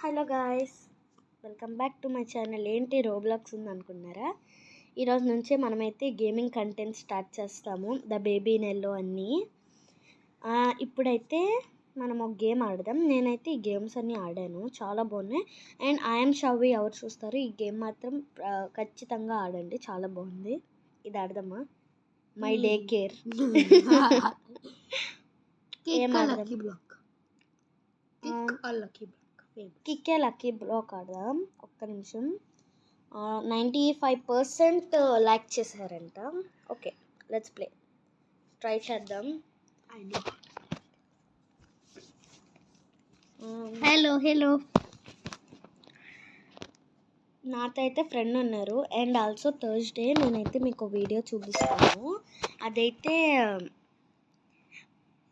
Hello guys, welcome back to my channel. ఏంటి Roblox ఉంది అనుకున్నారా? ఈరోజు నుంచే మనమైతే గేమింగ్ కంటెంట్ స్టార్ట్ చేస్తాము. ద బేబీ నెల్లో అన్నీ. ఇప్పుడైతే మనం ఒక గేమ్ ఆడదాం. నేనైతే ఈ గేమ్స్ అన్నీ ఆడాను, చాలా బాగున్నాయి. అండ్ ఐఎమ్ షవ్వి ఎవరు చూస్తారు, ఈ గేమ్ మాత్రం ఖచ్చితంగా ఆడండి, చాలా బాగుంది. ఇది ఆడదామా? My day care. ఏం ఆడదాం? కిక్కే లక్కీ బ్లాక్ ఆడదాం. ఒక్క నిమిషం. 95% లైక్ చేశారంట. Okay, let's play. ట్రై చేద్దాం. హలో నాతో అయితే ఫ్రెండ్ ఉన్నారు. అండ్ ఆల్సో థర్స్డే నేనైతే మీకు వీడియో చూపిస్తాను. అదైతే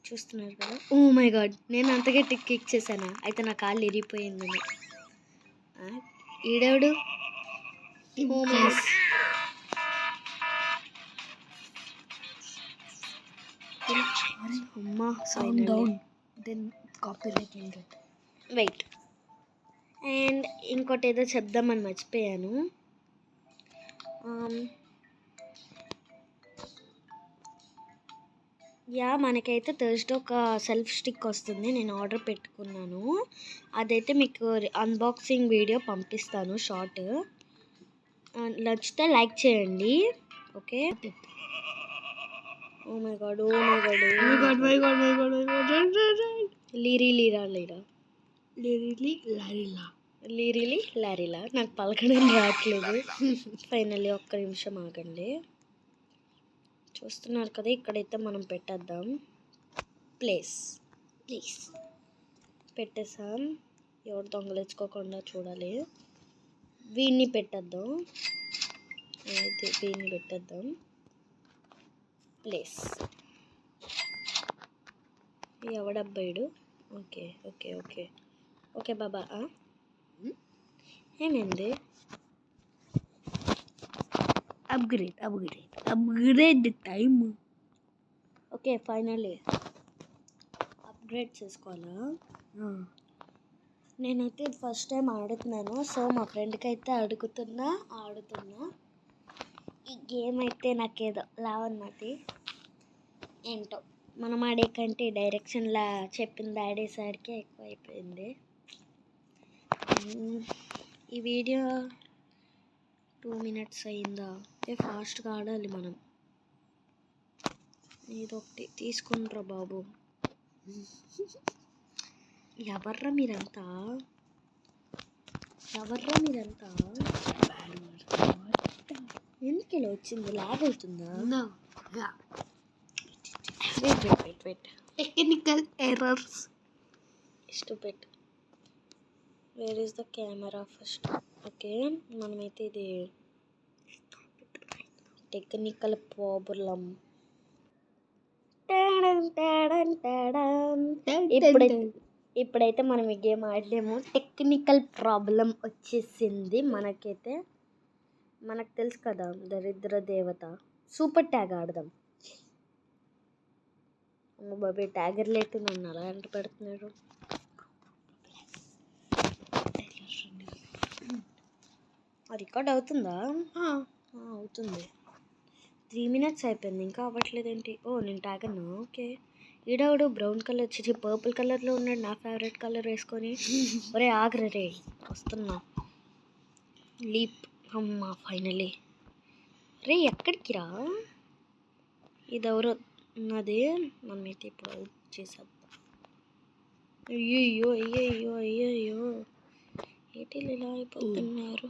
చూస్తున్నారు కదా. ఓ మై గాడ్, నేను అంతగా కిక్ చేశానా? అయితే నా కాళ్ళు ఇరిగిపోయిందని. ఈడేవుడు వెయిట్. అండ్ ఇంకోటి ఏదో చెప్దామని మర్చిపోయాను. మనకైతే థర్స్డే ఒక సెల్ఫ్ స్టిక్ వస్తుంది, నేను ఆర్డర్ పెట్టుకున్నాను. అదైతే మీకు అన్బాక్సింగ్ వీడియో పంపిస్తాను, షార్ట్. నచ్చితే లైక్ చేయండి. ఓకే. ఓ మై గాడ్, లారీలా నాకు పలకడం రావట్లేదు. ఫైనల్లీ ఒక్క నిమిషం ఆగండి. చూస్తున్నారు కదా, ఇక్కడైతే మనం పెట్టేద్దాం. ప్లీజ్ పెట్టేసాం. ఎవరు దొంగలించుకోకుండా చూడాలి. వీడిని పెట్టేద్దాం. అయితే వీడిని పెట్టేద్దాం. ప్లీజ్. ఎవడబ్బాయిడు? ఓకే ఓకే ఓకే ఓకే బాబా. ఏమైంది? Upgrade time. Okay, finally upgrade చేసుకోవాలా? నేనైతే ఫస్ట్ టైం ఆడుతున్నాను, సో మా ఫ్రెండ్కి అయితే ఆడుతున్నా. ఈ గేమ్ అయితే నాకేదో లావన్నమాట. ఏంటో మనం ఆడే కంటే డైరెక్షన్లా చెప్పింది ఆడేసరికి ఎక్కువ అయిపోయింది. ఈ వీడియో 2 minutes అయిందా? ఫాస్ట్గా ఆడాలి మనం. ఇదొకటి తీసుకుంటారా బాబు. ఎవర్రా మీరంతా? ఎందుకు ఇలా వచ్చింది? లాగ్ అవుతుందా? Wait. Technical errors. Stupid. Where is the camera first? Okay, మనమైతే ఇది టెక్నికల్ ప్రాబ్లం. ఇప్పుడైతే మనం ఈ గేమ్ ఆడలేము, టెక్నికల్ ప్రాబ్లం వచ్చేసింది మనకైతే. మనకు తెలుసు కదా, దరిద్ర దేవత. సూపర్ ట్యాగ్ ఆడదాం. అమ్మ బాబాయ్, ట్యాగర్ లేకుండా అలా ఎంట పెడుతున్నాడు. రికార్డ్ అవుతుందా? అవుతుంది. 3 minutes అయిపోయింది, ఇంకా అవ్వట్లేదేంటి? నేను ట్యాగర్నా? ఓకే. ఈడవుడు బ్రౌన్ కలర్ పర్పుల్ కలర్లో ఉన్నాడు, నా ఫేవరెట్ కలర్ వేసుకొని. ఒరే ఆగ్రా రే, వస్తున్నా. లీప్. అమ్మా ఫైనలీ. రే ఎక్కడికి రా? ఇదెవరో ఉన్నది, మనమైతే ఇప్పుడు అవుట్ చేసేద్దాం. అయ్యో ఏంటి ఇలా అయిపోతున్నారు?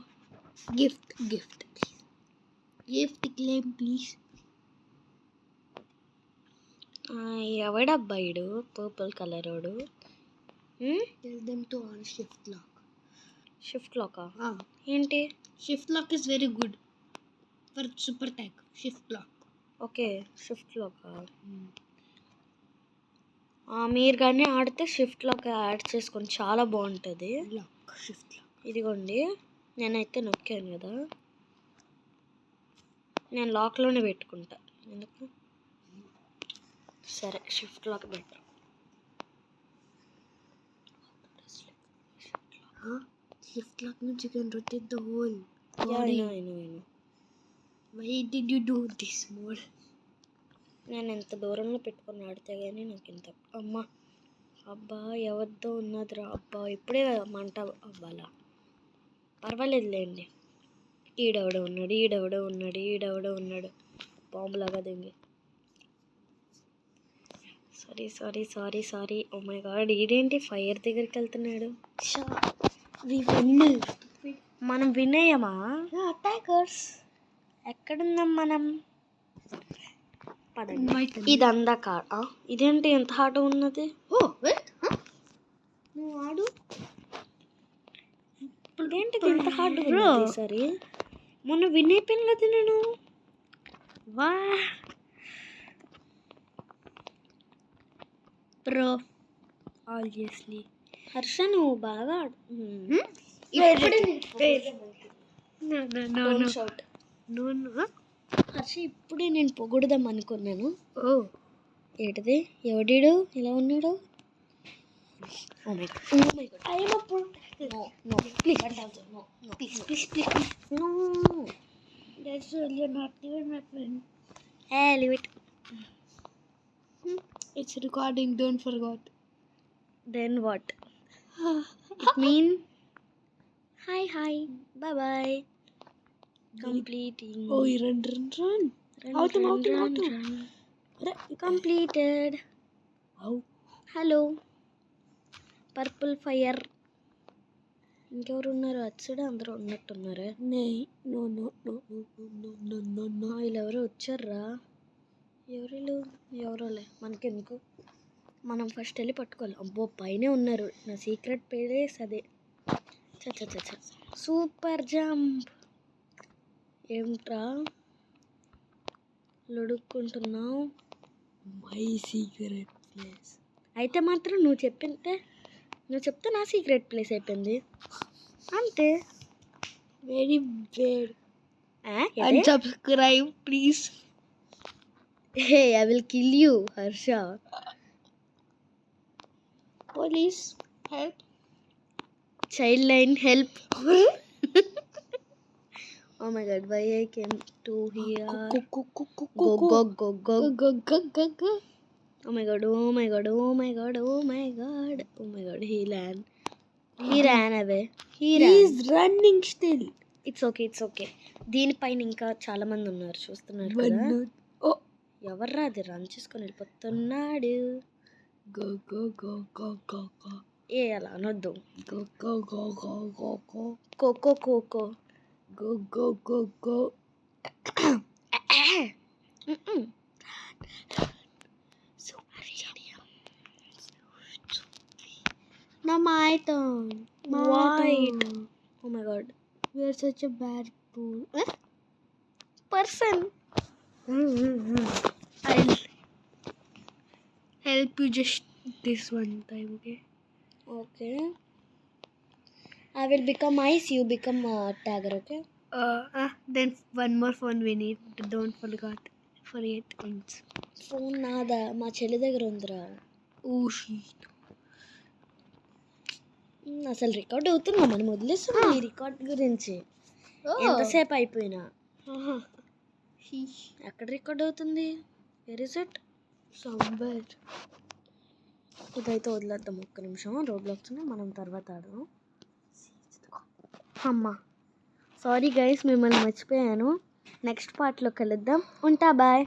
Gift claim please. ఎవడబ్బాయిడు పర్పుల్ కలర్ వాడు? షిఫ్ట్ లాకా? ఏంటి shift lock is very good for super tag. Shift lock. Okay, shift లాకా? మీరు కానీ ఆడితే షిఫ్ట్ లాక్ యాడ్ చేసుకొని చాలా బాగుంటుంది. ఇదిగోండి, నేనైతే నొక్కాను కదా, నేను లాక్లోనే పెట్టుకుంటా. ఎందుకు? సరే, shift lock better. Shift lock means you can rotate the whole Yeah, body. I know. Why did you do this mode? నేను ఎంత దూరంలో పెట్టుకొని ఆడితే కానీ నాకు ఇంత అమ్మ అబ్బా ఎవరితో ఉన్నదిరా అబ్బా ఇప్పుడే మంట అవ్వాలా పర్వాలేదులేండి ఈడెవడో ఉన్నాడు బాంబులాగా దింగి సారీ ఓ మై గాడ్ ఈడేంటి ఫైర్ దగ్గరికి వెళ్తున్నాడు మనం వినేయమా Attackers. ఎక్కడున్నాం మనం పదండి My turn. ఇదంతా ఇదేంటి ఎంత హార్డ్ ఉన్నది Oh, wait. Huh? No, ఆడు. ఇదేంటి ఎంత హార్డ్ ఉన్నది సరే మొన్న విన్ అయిపోయాను కదా నేను వా Pro. Obviously. హర్ష నువ్వు బాగా No. Shout No. హర్ష ఇప్పుడే నేను పొగుడుదాం అనుకున్నాను Oh. ఏంటిది ఎవడీడు ఇలా ఉన్నాడు oh my god I am a protector. No please no That's all. You're not even my friend. Leave it It's recording. Don't forget. Then what it mean hi bye completing Oh, you run. Out. Completed Ow. Hello purple fire ఇంకెవరు ఉన్నారు అచ్చుడు అందరూ ఉన్నట్టున్నారే Nay. No. వీళ్ళెవరో వచ్చారా ఎవరోలే మనకెందుకు మనం first వెళ్ళి పట్టుకోవాలి అబ్బో పైనే ఉన్నారు నా సీక్రెట్ ప్లేస్ అదే చ సూపర్ జంప్ ఏమిట్రా లొడుక్కుంటున్నావు My secret place. అయితే మాత్రం నువ్వు చెప్తే నా సీక్రెట్ ప్లేస్ అయిపోయింది అంతే Very bad. Unsubscribe, please. Hey I will kill you Harsha Police, help. Child line help oh my god why I came to here go Oh my god, he ran away. He's running still. It's okay. దీనిపైన ఇంకా చాలా మంది ఉన్నారు చూస్తున్నారు But కదా no. Oh. ఎవర్రా అది run చేసుకొని వెళ్ళిపోతున్నాడు Go. ఏ అలా అనొద్దు Go. కోకో Go. Now my turn. White. Oh my god. We are such a bad pool. Person. I'll help you just this one time, okay? I will become ice, you become tagger, okay? Then one more phone we need. Don't forget. Phone నాదా మా చెల్లి దగ్గర ఉందిరా Oh shit. అసలు record అవుతున్నా మనం వదిలేస్తున్నాం ఈ record గురించి ఎంతసేపు అయిపోయినా ఎక్కడ రికార్డ్ అవుతుంది వేర్ ఇస్ ఇట్ Somewhere. ఇదైతే వదిలేద్దాం ఒక్క నిమిషం రోడ్లోకి మనం తర్వాత ఆడదాం అమ్మా సారీ గైస్ మిమ్మల్ని మర్చిపోయాను నెక్స్ట్ పార్ట్లో కలుద్దాం ఉంటా బాయ్